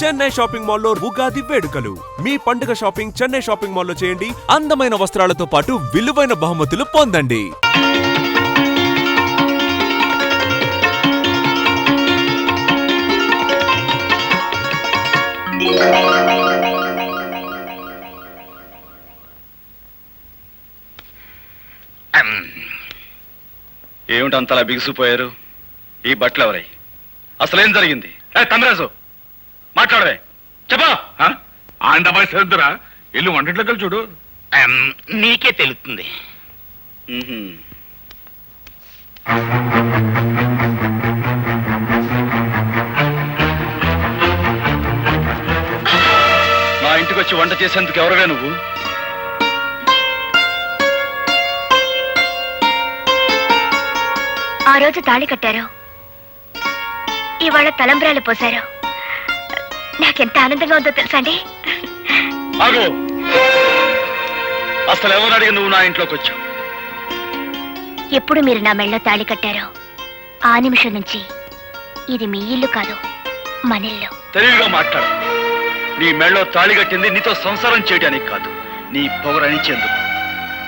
Chennai shopping మాల్లో ఉగాది వేడుకలు. మీ పండుగ షాపింగ్ చెన్నై షాపింగ్ మాల్లో చేయండి. అందమైన వస్త్రాలతో పాటు విలువైన బహుమతులు పొందండి. ఏమిటి అంతలా బిగుసిపోయారు? ఈ బట్టలు ఎవరై? అసలేం జరిగింది? తమరాజు మాట్లాడవే, చెప్పా. ఆండబాయ్ శ్రద్ధరా, ఇల్లు వంటట్లకి చూడు, నీకే తెలుస్తుంది. నా ఇంటికి వచ్చి వంట చేసేందుకు ఎవరవే నువ్వు? ఆ రోజు తాళి కట్టారు, ఇవాళ తలంబ్రాలు పోశారు. నాకెంత ఆనందంగా ఉందో తెలుసా అండి. ఆగు, అసలు ఎవరు అడిగి నువ్వు నా ఇంట్లోకి వచ్చావు? ఎప్పుడు మీరు నా మెళ్ళలో తాళి కట్టారో ఆ నిమిషం నుంచి ఇది మీ ఇల్లు కాదు, మన ఇల్లు. తెలివిగా మాట్లాడు. నీ మెళ్ళలో తాళి కట్టింది నీతో సంసారం చేయడానికి కాదు, నీ పొగరనిచ్చేందుకు.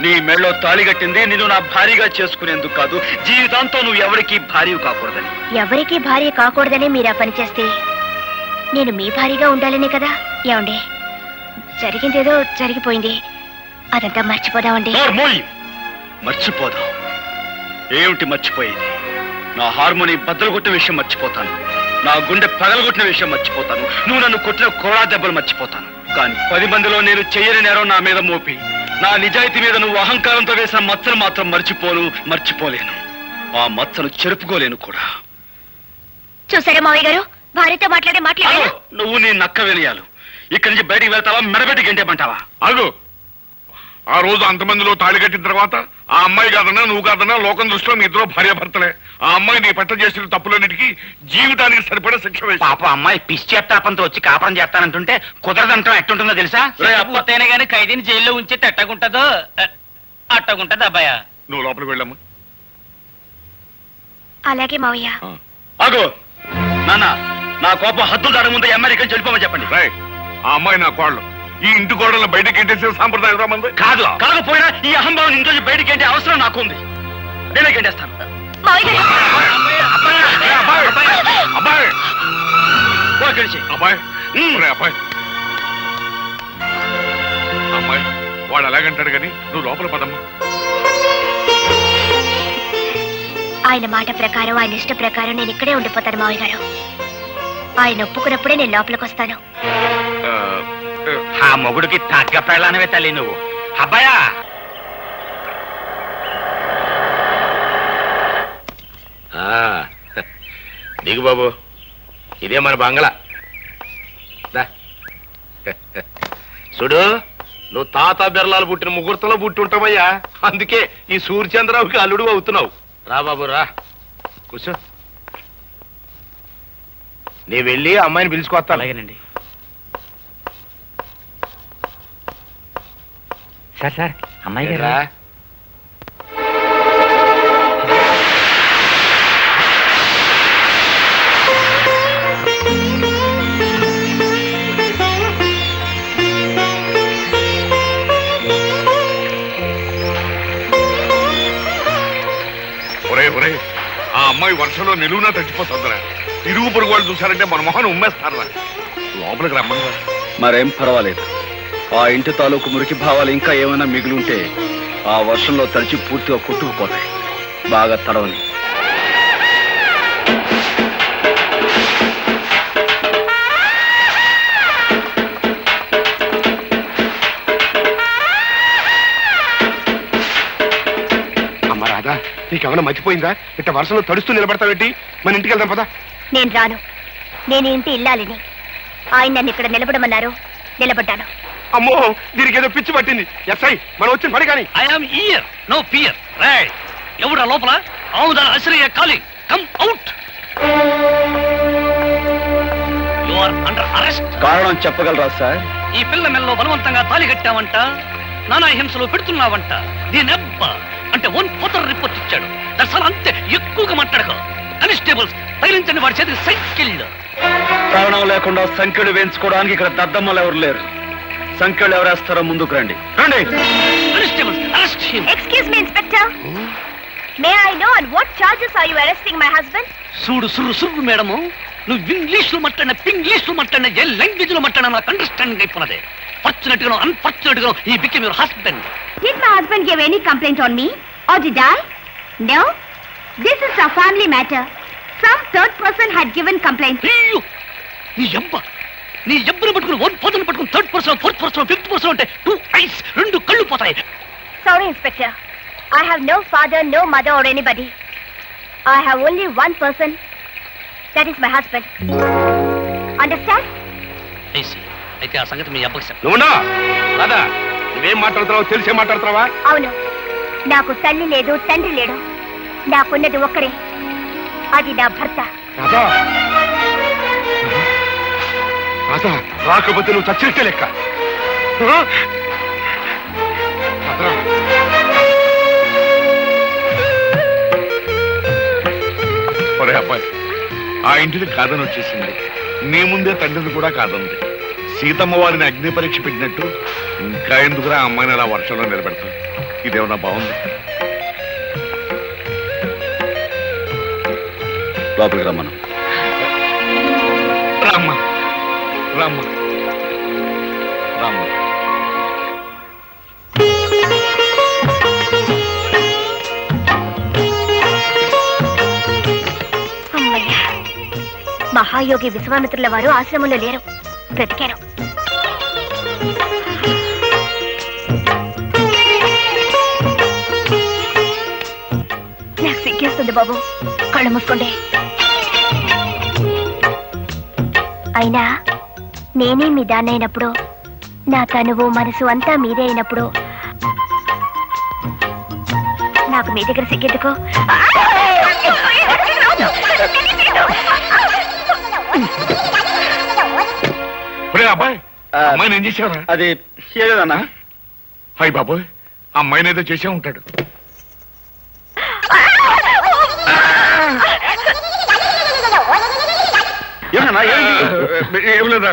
నీ మెళ్ళలో తాళి కట్టింది నిన్ను నా భార్యగా చేసుకునేందుకు కాదు, జీవితాంతో నువ్వు ఎవరికి భార్య కాకూడదని. ఎవరికి భార్య కాకూడదనే మీరు ఆ పని చేస్తే నేను మీ భార్యగా ఉండాలనే కదా. ఏమండి, జరిగిందేదో జరిగిపోయింది, అదంతా మర్చిపోదామండి. మర్చిపోదాం? ఏమిటి మర్చిపోయేది? నా హార్మోని బద్దలు కొట్టిన విషయం మర్చిపోతాను, నా గుండె పగలగొట్టిన విషయం మర్చిపోతాను, నువ్వు నన్ను కొట్టిన కోడా దెబ్బలు మర్చిపోతాను. కానీ 10 మందిలో నేను చెయ్యని నేరం నా మీద మోపి నా నిజాయితీ మీద నువ్వు అహంకారంతో వేసిన మచ్చను మాత్రం మర్చిపోలేను. ఆ మచ్చను చెరుపుకోలేను కూడా. చూసారా మావయ్య గారు, భార్యతో మాట్లాడే నువ్వు నీ నక్క వినయాలు. ఇక్కడి నుంచి బయటికి వెళ్తావా, మెడబెట్టి గంటేమంటావా? అగు, ఆ రోజు అంతమందిలో తాళి కట్టిన తర్వాత ఆ అమ్మాయి కాదన్నా నువ్వు కాదన్నా లోకం దృష్టిలో మీ ఇద్దరు భార్యాభర్తలే. ఆ అమ్మాయి నీ పట్ల చేసిన తప్పులన్నిటికీ జీవితానికి సరిపడే శిక్ష వేసి. పాప అమ్మాయి పిచ్చేత్తాపంతో వచ్చి కాపురం చేస్తానంటుంటే కుదరదంటాం ఎట్టుంటుందో తెలుసా? అప్పతేనే గానీ ఖైదీని జైల్లో ఉంచి ఎట్టగుంటదో అట్టగుంటది అబ్బాయ. నువ్వు లోపలికి వెళ్ళమ్మా. అలాగే మావయ్య. ఆగో నాన్న, నా కోపం హద్దులు దాని ముందు అమెరికన్ చెడిపోమని చెప్పండి. ఆ అమ్మాయి నా కోళ్ళు, ఈ ఇంటి కోడలను బయటకి ఎంటేసే సాంప్రదాయం రామంది కాదు. కాకపోయినా ఈ అహంభావం ఇంట్లో బయటికి ఏంటి అవసరం నాకుంది. నేనే గంటేస్తాను. అబ్బాయి అబ్బాయి అమ్మాయి వాడు అలాగంటాడు కానీ నువ్వు లోపల పదమ్మా. ఆయన మాట ప్రకారం, ఆయన ఇష్ట ప్రకారం నేను ఇక్కడే ఉండిపోతాను మావయ్య గారు. ఆయన ఒప్పుకున్నప్పుడే నేను లోపలికి వస్తాను. ఆ మొగుడికి తగ్గ పెళ్ళానవే తల్లి నువ్వు. అబ్బాయా దిగు బాబు, ఇదే మన బంగ్లా. చూడు, నువ్వు తాత బిర్లాలు పుట్టిన ముహూర్తంలో పుట్టి ఉంటావయ్యా, అందుకే ఈ సూర్యచంద్రరావుకి అల్లుడు అవుతున్నావు. రా బాబు రా, కూర్చో. నీ వెళ్ళి అమ్మాయిని పిలుచుకొస్తాను. అలాగేనండి. సార్ అమ్మాయి గారా? ఒరే, ఆ అమ్మాయి వర్షంలో నిలువునా తగ్గిపోతుందిరా. ఇరుగు పొరుగు వాళ్ళు చూసారంటే మన మొహన్ ఉమ్మేస్తారా. లోపలికి రమ్మన్నా. మరేం పర్వాలేదు. ఆ ఇంటి తాలూకు మురికి భావాలు ఇంకా ఏమైనా మిగిలి ఉంటే ఆ వర్షంలో తడిచి పూర్తిగా కొట్టుకుపోతాయి. బాగా తడవని. అమ్మ రాదా, నీకేమైనా మర్చిపోయిందా? ఇట్ట వర్షంలో తడుస్తూ నిలబడతావేంటి? మన ఇంటికి వెళ్దాం పదా. నేను రాను. నేను ఇంటి ఇల్లాలిని. ఆయన నన్ను ఇక్కడ నిలబడమన్నారు, నిలబడ్డాను. అమ్మో, దీనికి ఏదో పిచ్చి పట్టింది. ఎస్ఐ, మనం వచ్చిన పని కానీ. I'm here, no fear. రేయ్, ఎవడా లోపల? ఆవుదా అశ్రయ calling, come out. You are under arrest. కారణం చెప్పగలరా సార్? ఈ పిల్ల మెల్లో బలవంతంగా తాళి కట్టావంట, నానా హింసలు పెడుతున్నావంట. దీనెబ్బ అంటే 1/4 రిపోర్ట్ ఇచ్చాడు. దర్శనం అంతే, ఎక్కువగా మాట్లాడక. కానిస్టేబుల్స్ తగిలించండి వాడి చేతికి సైకిల్. కారణం లేకుండా సంఖ్యలు వేయించుకోవడానికి ఇక్కడ దద్దమ్మలు ఎవరు లేరు. సంఖ్యలు ఎవరేస్తారో ముందుకు రండి. రండి. Constables arrest him. Excuse me inspector. May I know on what charges are you arresting my husband? చూడు సుర్రు సుర్రు మేడము, నువ్వు ఇంగ్లీష్ లో మాట్లాడిన పింగ్లీష్ లో మాట్లాడిన ఏ లాంగ్వేజ్ లో మాట్లాడినా నాకు అండర్స్టాండింగ్ అయిపోయినదే. ఫార్చునేట్ గా అన్ఫార్చునేట్ గా he became your husband. Did my husband give any complaint on me? Or did I? No. This is a family matter. Some third person had given complaint. అయ్యో, నీ ఎబ్బను పట్టుకుని 1 person పట్టుకుని 3rd person 4th person 5th person అంటే 2 ice 2 కళ్ళు పోతాయి. Sorry, Inspector. I have no father, no mother or anybody. I have only one person. That is my husband. Understand? అయితే ఆ సంగతి మీ అబ్బకి చెప్పు. నువ్వునా రాదా, నువ్వేం మాట్లాడుతున్నావు తెలిసే మాట్లాడుతున్నావా? అవును, నాకు తల్లి లేదు, తండ్రి లేడు. నాకున్నది ఒక్కరే, అది నా భర్త. రాధా, రాధా, రాకపోతే నువ్వు చచ్చినట్టే లెక్క. రాధా. ఒరే అబ్బాయి, ఆ ఇంటిని కాదని వచ్చేసింది. నీ ముందే తండ్రిని కూడా కాదంది. సీతమ్మ వారిని అగ్ని పరీక్ష పెట్టినట్టు ఇంకా ఎందుకురా ఆ అమ్మాయిని అలా వర్షంలో నిలబెడతావు? ఇదేమన్నా బాగుంది? లోపలికి రమ్మను. రామ్మ, రామ్మ, రామ్మ. అమ్మయ్యా, మహాయోగి విశ్వామిత్రుల వారు ఆశ్రమంలో లేరు, బ్రతికారు. నాకు సిగ్గేస్తుంది బాబు, కళ్ళు మూసుకోండి. అయినా నేనే మీ దాన్నైనప్పుడు, నా తనువు మనసు అంతా మీదే అయినప్పుడు నాకు మీ దగ్గర సిగ్గెందుకు? ఒరే అబ్బాయి, అమ్మాయిని ఏం చేసావురా? అది ఏదన్నా? హాయ్ బాబోయ్, అమ్మాయిని ఏదో చేసే ఉంటాడు. ఏం లేదా,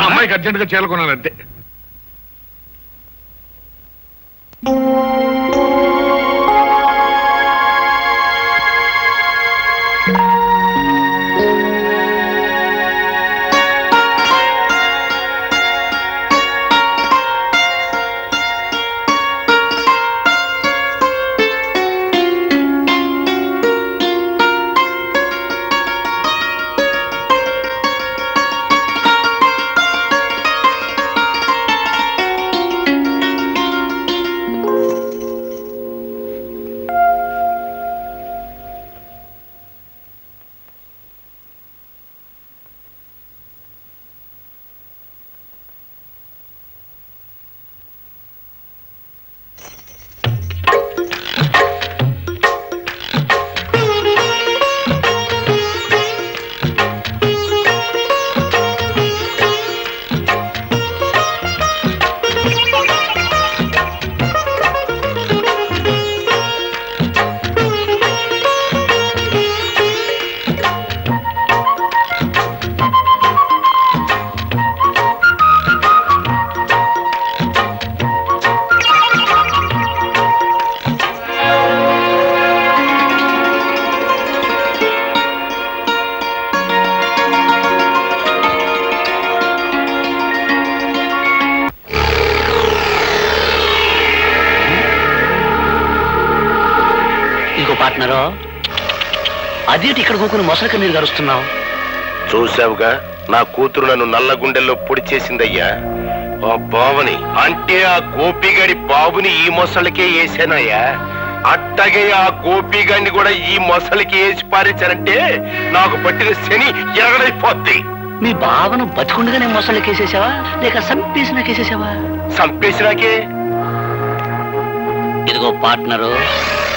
అమ్మాయికి అర్జెంట్ గా చేరుకున్నానంతే. పార్ట్నరు, అదేంటి ఇక్కడ కూకుని మొసలిక నీరు గరుస్తున్నావు? చూసావుగా, నా కూతురు నన్ను నల్ల గుండెల్లో పొడి చేసిందయ్యా. ఆ బావని అంటే ఆ గోపిగాడి బాబుని ఈ మొసలికే వేసానయ్యా. అట్టగే ఆ గోపిగాడిని కూడా ఈ మొసలికి వేసి పారించానంటే నాకు పట్టిన శని ఎరగడైపోద్ది. మీ బావను బతికుండగానే మొసలికేసేసావా లేక సంపేసినాకేసేసావా? సంపేసినాకే. ఇదిగో పార్ట్నరు,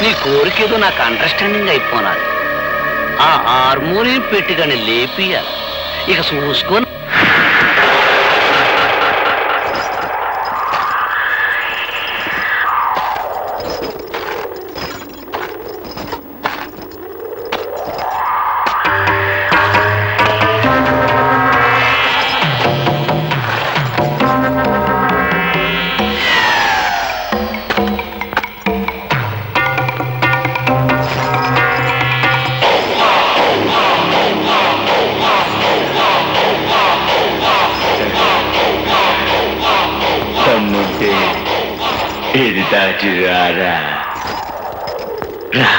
నీ కోరికేదో నాకు అండర్స్టాండింగ్ అయిపోనాలి. ఆ హార్మోనియం పెట్టిగానే లేపియాలి. ఇక చూసుకొని ఇది దాచి రారా రా.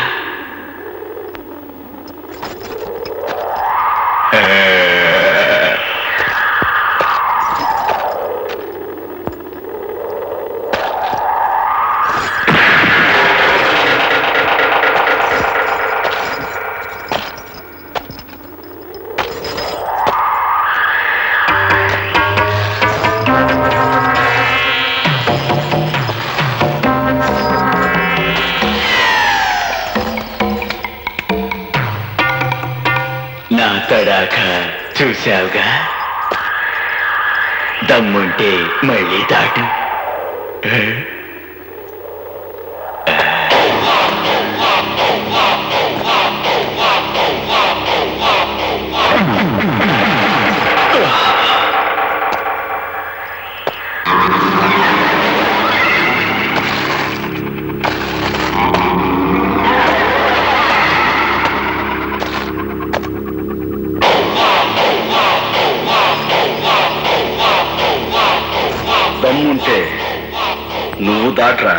నా తడాక చూశావుగా, దమ్ముంటే మళ్ళీ దాటు. దమ్ముంటే నువ్వు దాట్రా.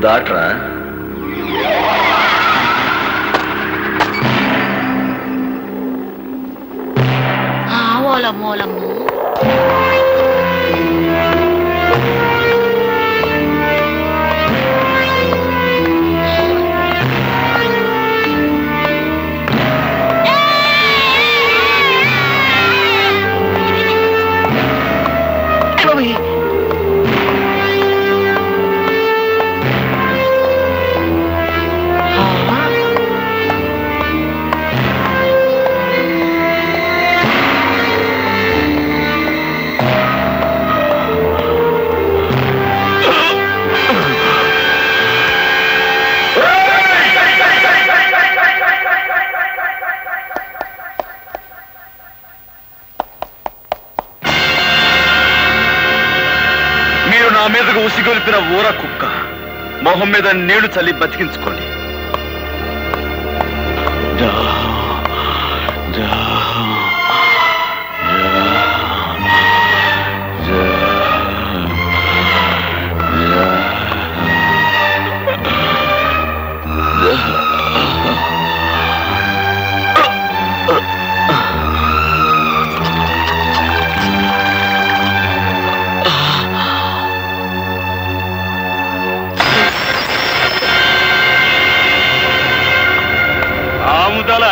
దాట్రా. ఓలమ్మోలమ్ము నా మీదకు ఉసిగొలిపిన ఊర కుక్క మొహం మీద నీళ్లు చల్లి బతికించుకోండి.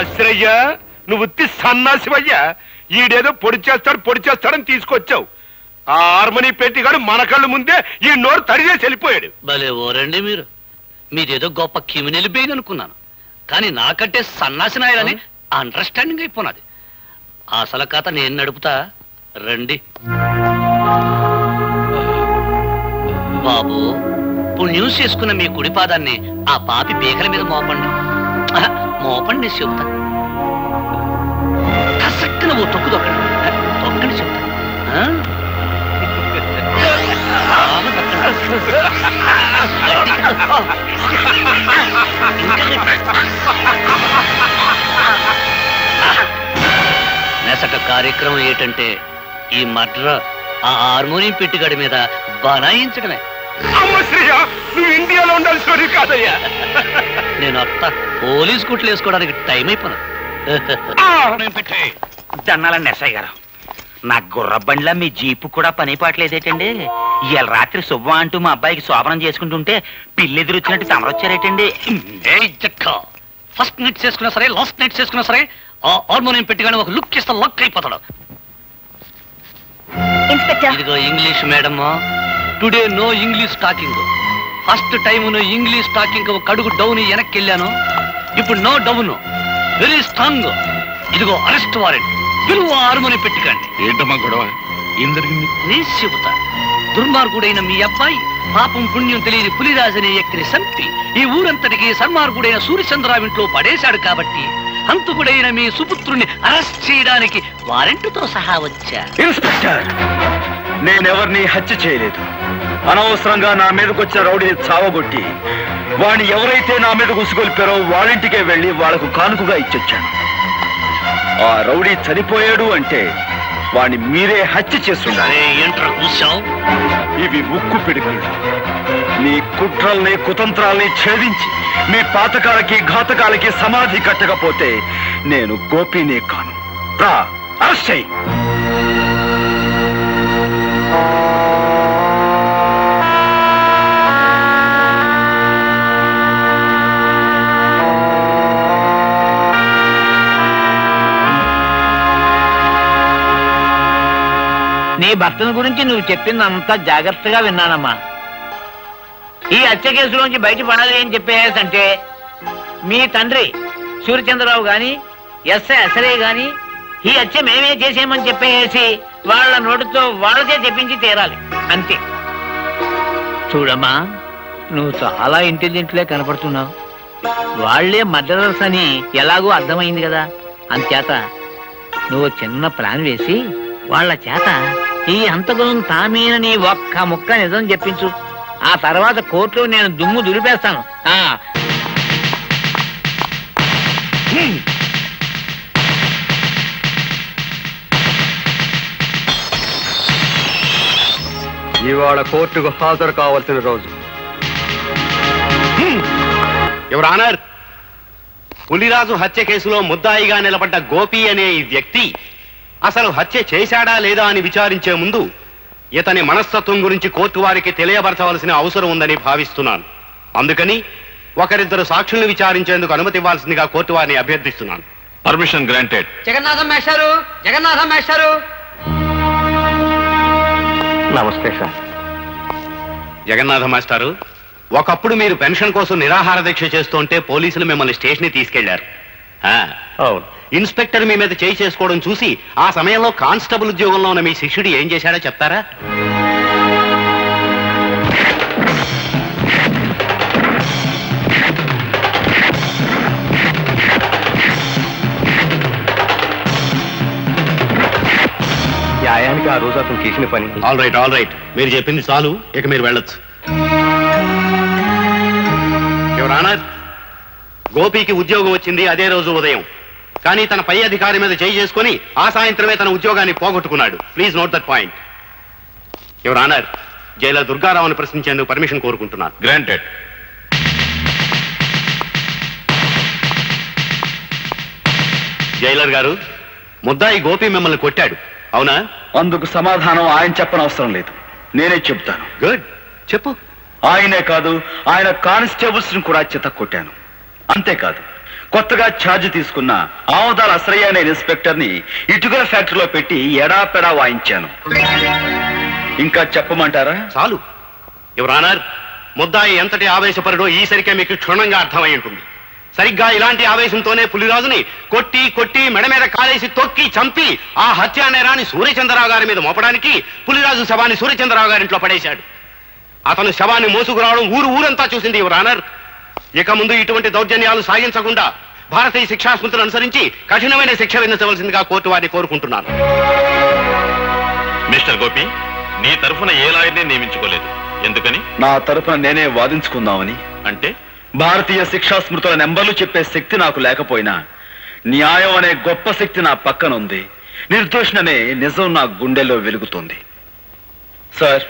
అశ్రయ్యా, నువ్వు సన్నాసివయ్యా. ఈడేదో పొడి చేస్తాడని తీసుకొచ్చావు. ఆ హార్మనీ పెట్టిగాడు మన కళ్ళు ముందే ఈ నోరు తడిచేసి వెళ్ళిపోయాడు. భలే ఓరండి మీరు. మీదేదో గొప్ప కిమినెలు బెయిన్ అనుకున్నాను, కానీ నాకంటే సన్నాసినాయాలని అండర్స్టాండింగ్ అయిపోయినది. అసలు కథ నేను నడుపుతా, రండి. బాబు, పుణ్యం చేసుకున్న మీ కుడి పాదాన్ని ఆ పాపి పీకల మీద మోపండి. మోపండి చెబుతా. కసక్కన ఓ తొక్కు తొక్కండి చెబుతా. నెసట కార్యక్రమం ఏంటంటే ఈ మడ్ర ఆ హార్మోనియం పెట్టుగడి మీద బనాయించడమే. అమ్మ శ్రీయ, నువ్వు ఇండియాలో ఉండాల్సి కాదయ్యా. నేను అత్త పోలీస్ కుట్లు వేసుకోవడానికి టైం అయిపోయినా. దన్నాలండి ఎస్ఐ గారు, నా గుర్ర బండిలా మీ జీపు కూడా పని పాటలేదేటండి? ఇవాళ రాత్రి శుభ్వం అంటూ మా అబ్బాయికి శోభనం చేసుకుంటుంటే పిల్లెదురు వచ్చినట్టు తమరొచ్చారేటండి. ఫస్ట్ నైట్ చేసుకున్నా సరే, లాస్ట్ నైట్ చేసుకున్నా సరే, ఆ హార్మోనియం పెట్టుగానే ఒక లుక్ ఇస్తే లక్ అయిపోతాడు. ఇన్స్పెక్టర్, ఇదిగో English madam, today no English talking. First time English talking ఒక అడుగు డౌన్ వెనక్కి వెళ్ళాను, ఇప్పుడు నో డౌన్, వెరీ స్ట్రాంగ్. ఇదిగో అరెస్ట్ వారెంట్, పిలువ హార్మోనియం పెట్టుకండి. ఏంటమ్మా గొడవ? ఏం జరిగింది? నీ చెబుతా. దుర్మార్గుడైన మీ అబ్బాయి పాపం పుణ్యం తెలియని పులిరాజనే వ్యక్తిని సంపి ఈ ఊరంతటికి సన్మార్గుడైన సూర్యచంద్రరావు ఇంట్లో పడేశాడు కాబట్టి హంతకుడైన మీ సుపుత్రుణ్ణి అరెస్ట్ చేయడానికి వారెంట్తో సహా వచ్చా. ఇన్స్పెక్టర్, నేనెవరిని హత్య చేయలేదు. అనవసరంగా నా మీదకి వచ్చిన రౌడీని చావగొట్టి వాడిని ఎవరైతే నా మీద ఉసుగొల్పారో వాళ్ళింటికే వెళ్ళి వాళ్లకు కానుకగా ఇచ్చొచ్చాను. ఆ రౌడీ చనిపోయాడు అంటే వాడిని మీరే హత్య చేస్తుండాలి. ఏంట్రా కూర్చావు? ఇవి ఉక్కు పిడుగులు. మీ కుట్రల్ని కుతంత్రాల్ని ఛేదించి మీ పాతకాలకి ఘాతకాలకి సమాధి కట్టకపోతే నేను గోపినే కాను. రా, అరెస్ట్ చెయ్యి. నీ భర్తను గురించి నువ్వు చెప్పింది అంతా జాగ్రత్తగా విన్నానమ్మా. ఈ హత్య కేసులోంచి బయటపడాలి అని చెప్పేసంటే మీ తండ్రి సూర్యచంద్రరావు గాని ఎస్ఐ అసలే గాని ఈ హత్య మేమే చేసేమని చెప్పేసి వాళ్ళ నోటితో వాళ్ళకే చెప్పించి తీరాలి, అంతే. చూడమ్మా, నువ్వు చాలా ఇంటెలిజెంట్లే కనపడుతున్నావు. వాళ్లే మర్డరర్స్ అని ఎలాగో అర్థమైంది కదా. అంచేత నువ్వు చిన్న ప్లాన్ వేసి వాళ్ళ చేత ఈ హంతకులను తామేనని ఒక్క ముక్క నిజం చెప్పించు. ఆ తర్వాత కోర్టులో నేను దుమ్ము దులిపేస్తాను. ఇవాళ కోర్టుకు హాజరు కావాల్సిన రోజు. యువర్ ఆనర్, పులిరాజు హత్య కేసులో ముద్దాయిగా నిలబడ్డ గోపి అనే ఈ వ్యక్తి అసలు హత్య చేశాడా లేదా అని విచారించే ముందు ఇతని మనస్తత్వం గురించి కోర్టు వారికి తెలియపరచవలసిన అవసరం ఉందని భావిస్తున్నాను. అందుకని ఒకరిద్దరు సాక్షుల్ని విచారించేందుకు అనుమతి ఇవ్వాల్సిందిగా కోర్టు వారిని అభ్యర్థిస్తున్నాను. Permission granted. జగన్నాథం మేస్టారు, జగన్నాథం మేస్టారు. నమస్తే సార్. జగన్నాథ మాస్టారు, ఒకప్పుడు మీరు పెన్షన్ కోసం నిరాహార దీక్ష చేస్తుంటే పోలీసులు మిమ్మల్ని స్టేషన్ తీసుకెళ్లారు. అవును, ఇన్స్పెక్టర్ మీ మీద చేయి చేసుకోవడం చూసి ఆ సమయంలో కానిస్టేబుల్ ఉద్యోగంలో ఉన్న మీ శిష్యుడు ఏం చేశాడో చెప్తారా? న్యాయానికి ఆ రోజు అతను చేసిన పని. ఆల్ రైట్, మీరు చెప్పింది చాలు, ఇక మీరు వెళ్ళొచ్చు. యువర్ ఆనర్, గోపికి ఉద్యోగం వచ్చింది అదే రోజు ఉదయం. కానీ తన పై అధికారి మీద చేయి చేసుకుని ఆ సాయంత్రమే తన ఉద్యోగాన్ని పోగొట్టుకున్నాడు. Please note that point. Your honour, jailer దుర్గారావుని ప్రశ్నించేందుకు పర్మిషన్ కోరుకుంటున్నాను. గ్రాంటెడ్. జైలర్ గారు, ముద్దాయి గోపి మిమ్మల్ని కొట్టాడు, అవునా? అందుకు సమాధానం ఆయన చెప్పనవసరం లేదు, నేనే చెప్తాను. గుడ్, చెప్పు. ఆయనే కాదు, ఆయన కానిస్టేబుల్స్ ని కూడా చిత్త కొట్టాను. అంతేకాదు, కొత్తగా ఛార్జ్ తీసుకున్న ఆమదాల అసరయ్య అనే ఇన్స్పెక్టర్ ని ఇటుకల ఫ్యాక్టరీలో పెట్టి ఎడాపెడా వాయించాను. ఇంకా చెప్పమంటారా? చాలు. యువర్ ఆనర్, ముద్దాయి ఎంతటి ఆవేశపరుడో ఈసరికే మీకు క్షుణ్ణంగా అర్థమై ఉంటుంది. సరిగ్గా ఇలాంటి ఆవేశంతోనే పులిరాజుని కొట్టి కొట్టి మెడ మీద కాలేసి తొక్కి చంపి ఆ హత్యా నేరాన్ని సూర్యచంద్రరావు గారి మీద మోపడానికి పులిరాజు శవాన్ని సూర్యచంద్రరావు గారింట్లో పడేశాడు. అతను శవాన్ని మోసుకురావడం ఊరంతా చూసింది యువర్ ఆనర్. ఇక ముందు ఇటువంటి దౌర్జన్యాలు సాగించకుండా భారతీయ శిక్షా స్మృతులను అనుసరించి కఠినమైన శిక్ష విధించవలసిందిగా కోర్టు వారిని కోరుకుంటున్నాను. మిస్టర్ గోపి, నీ తరఫున ఏ లాయర్ని నియమించుకోలేదు, ఎందుకని? నా తరఫున నేనే వాదించుకుందామని. అంటే భారతీయ శిక్షా స్మృతుల నెంబర్లు చెప్పే శక్తి నాకు లేకపోయినా న్యాయం అనే గొప్ప శక్తి నా పక్కనుంది. నిర్దోషణనే నిజం నా గుండెల్లో వెలుగుతుంది. సార్,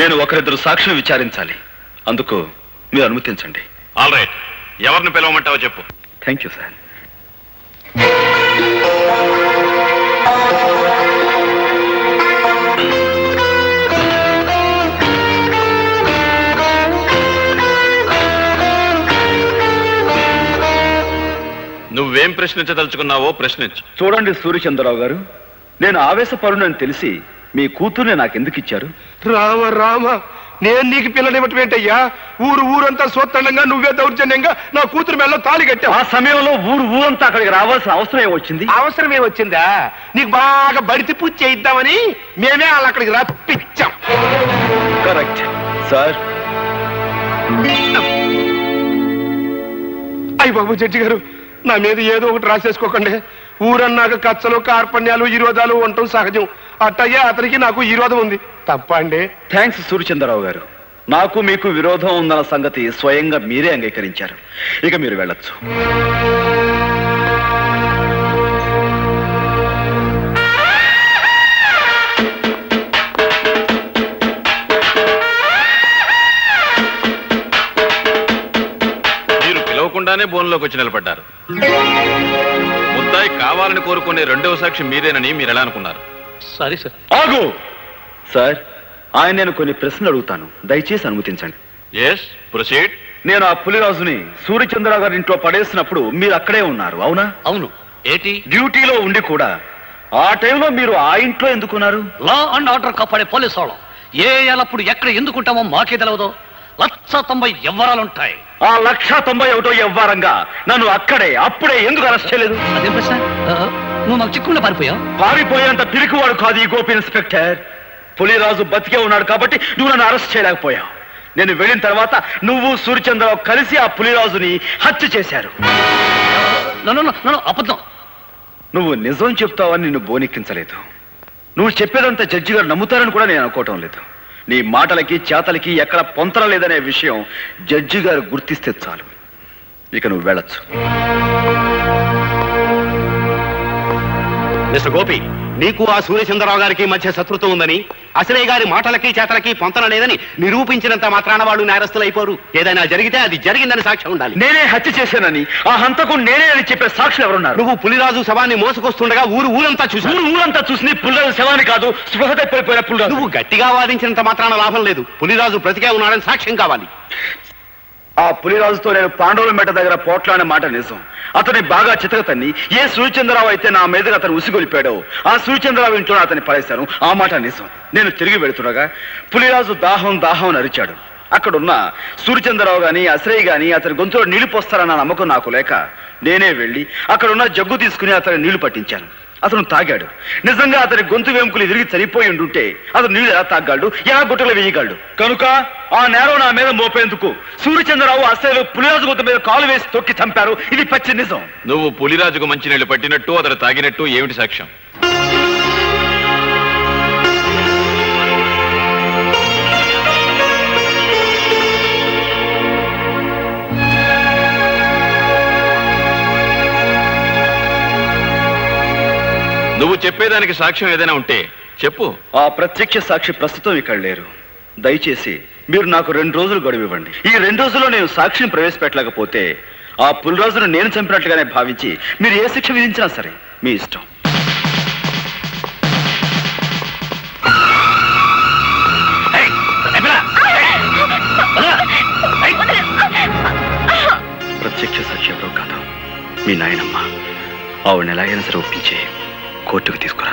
నేను ఒకరిద్దరు సాక్షులు విచారించాలి. అందుకు మీరు అనుమతించండి. ఆల్ రైట్, ఎవరిని పిలవమంటావో చెప్పు. Thank you sir. నువ్వేం ప్రశ్నించదలుచుకున్నావో ప్రశ్నించు. చూడండి సూర్యచంద్రరావు గారు, నేను ఆవేశపరునని తెలిసి మీ కూతుర్ని నాకెందుకు ఇచ్చారు? రామ రామ, నేను నీకు పిల్లనివ్వటం ఏంటయ్యా? ఊరంతా సోత్తండంగా నువ్వే దౌర్జన్యంగా నా కూతురు మెల్ల తాళి కట్టావు. ఆ సమయంలో ఊరంతా అక్కడికి రావాల్సిన అవసరం ఏమొచ్చింది? అవసరమే వచ్చిందా? నీకు బాగా బడితి పూజ చేయిద్దామని మేమే వాళ్ళు అక్కడికి రప్పించాం. Correct sir. అయ్య బాబు జడ్జి గారు, నా మీద ఏదో ఒకటి రాసేసుకోకండి. ఊరన్నాక కచ్చలు కార్పణ్యాలు విరోధాలు ఉండటం సహజం. అట్టయ్యే అతనికి నాకు విరోధం ఉంది. తప్ప అండి? థ్యాంక్స్ సూర్యచంద్రరావు గారు. నాకు మీకు విరోధం ఉందన్న సంగతి స్వయంగా మీరే అంగీకరించారు. ఇక మీరు వెళ్ళొచ్చు. మీరు పిలవకుండానే బోన్లోకి వచ్చి నిలబడ్డారు. ముద్దాయి కావాలని కోరుకునే రెండవ సాక్షి మీరేనని మీరు ఎలా అనుకున్నారు? Sorry sir. ఆగు సార్, ఆయన నేను కొన్ని ప్రశ్నలు అడుగుతాను, దయచేసి అనుమతించండి. Yes, proceed. నేను ఆ పులిరాజుని సూర్యచంద్రరావు గారి ఇంట్లో పడేసినప్పుడు మీరు అక్కడే ఉన్నారు, అవునా? అవును. ఏంటి? డ్యూటీలో ఉండి కూడా ఆ టైంలో మీరు ఆ ఇంట్లో ఎందుకున్నారు? లా అండ్ ఆర్డర్ కాపాడే పోలీసు వాళ్ళం ఏ ఎల్లప్పుడు ఎక్కడ ఎందుకుంటామో మాకే తెలవదు. 190 ఎవ్వరాలుంటాయి. ఆ 191 ఎవ్వారంగా నన్ను అప్పుడే ఎందుకు అరెస్ట్ చేయలేదు? అదే ప్రశ్న. నువ్వు మాకు చిక్కుకుండా పారిపోయావు. పారిపోయేంత పిరికివాడు కాదు ఈ గోపి ఇన్స్పెక్టర్. పులిరాజు బతికే ఉన్నాడు కాబట్టి నువ్వు నన్ను అరెస్ట్ చేయలేకపోయావు. నేను వెళ్ళిన తర్వాత నువ్వు సూర్యచంద్రరావు కలిసి ఆ పులిరాజుని హత్య చేశారు. అబద్ధం. నువ్వు నిజం చెప్తావని నిన్ను బోనెక్కించలేదు. నువ్వు చెప్పేదంతా జడ్జి గారు నమ్ముతారని కూడా నేను అనుకోవటం లేదు. నీ మాటలకి చేతలకి ఎక్కడ పొంతన లేదనే విషయం జడ్జి గారు గుర్తిస్తే చాలు. ఇక నువ్వు వెళ్ళొచ్చు. మిస్టర్ గోపి, నీకు ఆ సూర్యచంద్రరావు గారికి మధ్య శత్రుత్వం ఉందని, అసలే గారి మాటలకి చేతలకి పొంతన లేదని నిరూపించినంత మాత్రాన వాళ్ళు నేరస్తులు అయిపోరు. ఏదైనా జరిగితే అది జరిగిందని సాక్ష్యం ఉండాలి. నేనే హత్య చేశానని, ఆ హంతకు నేనే అని చెప్పే సాక్షులు ఎవరున్నారు? నువ్వు పులిరాజు శవాన్ని మోసుకొస్తుండగా ఊరంతా చూసి పులిరాజు శవాన్ని కాదు, స్పృహ తప్పిపోయిన పులిరాజు. నువ్వు గట్టిగా వాదించినంత మాత్రాన లాభం లేదు. పులిరాజు బ్రతికే ఉన్నాడని సాక్ష్యం కావాలి. ఆ పులిరాజుతో నేను పాండవుల మెట దగ్గర పోట్లాడిన మాట నిజం. అతని బాగా చితకతన్ని ఏ సూర్యచంద్రరావు అయితే నా మీదగా అతను ఉసిగొలిపాడో ఆ సూర్యచంద్రరావు ఇంట్లో అతన్ని పడేశాను. ఆ మాట నిజం. నేను తిరిగి వెళుతుండగా పులిరాజు దాహం అని అరిచాడు. అక్కడున్న సూర్యచంద్రరావు గాని అశ్రయ్ గాని అతని గొంతులో నీళ్లు పోస్తారన్న నమ్మకం నాకు లేక నేనే వెళ్ళి అక్కడున్న జగ్గు తీసుకుని అతని నీళ్లు పట్టించాను. అతను తాగాడు. నిజంగా అతని గొంతు వెంకులు తిరిగి చనిపోయి ఉండుంటే అతను నీళ్లు ఎలా తాగలడు, ఎలా గుట్టలు వేయగలడు? కనుక ఆ నేరం నా మీద మోపేందుకు సూర్యచంద్రరావు అసలు పులిరాజు గొంతు మీద కాలు వేసి తొక్కి చంపారు. ఇది పచ్చి నిజం. నువ్వు పులిరాజుకు మంచినీళ్లు పట్టినట్టు అతను తాగినట్టు ఏమిటి సాక్ష్యం? నువ్వు చెప్పేదానికి సాక్ష్యం ఏదైనా ఉంటే చెప్పు. ఆ ప్రత్యక్ష సాక్షి ప్రస్తుతం ఇక్కడ లేరు. దయచేసి మీరు నాకు 2 రోజులు గడువు ఇవ్వండి. ఈ 2 రోజుల్లో నేను సాక్షిని ప్రవేశపెట్టలేకపోతే ఆ పులిరాజును నేను చంపినట్లుగానే భావించి మీరు ఏ శిక్ష విధించినా సరే మీ ఇష్టం. ప్రత్యక్ష సాక్షి ఎవరో కాదు, మీ నాయనమ్మ. ఆవిడని ఎలాగైనా సరే ఒప్పించి కోర్టుకు తీసుకురా.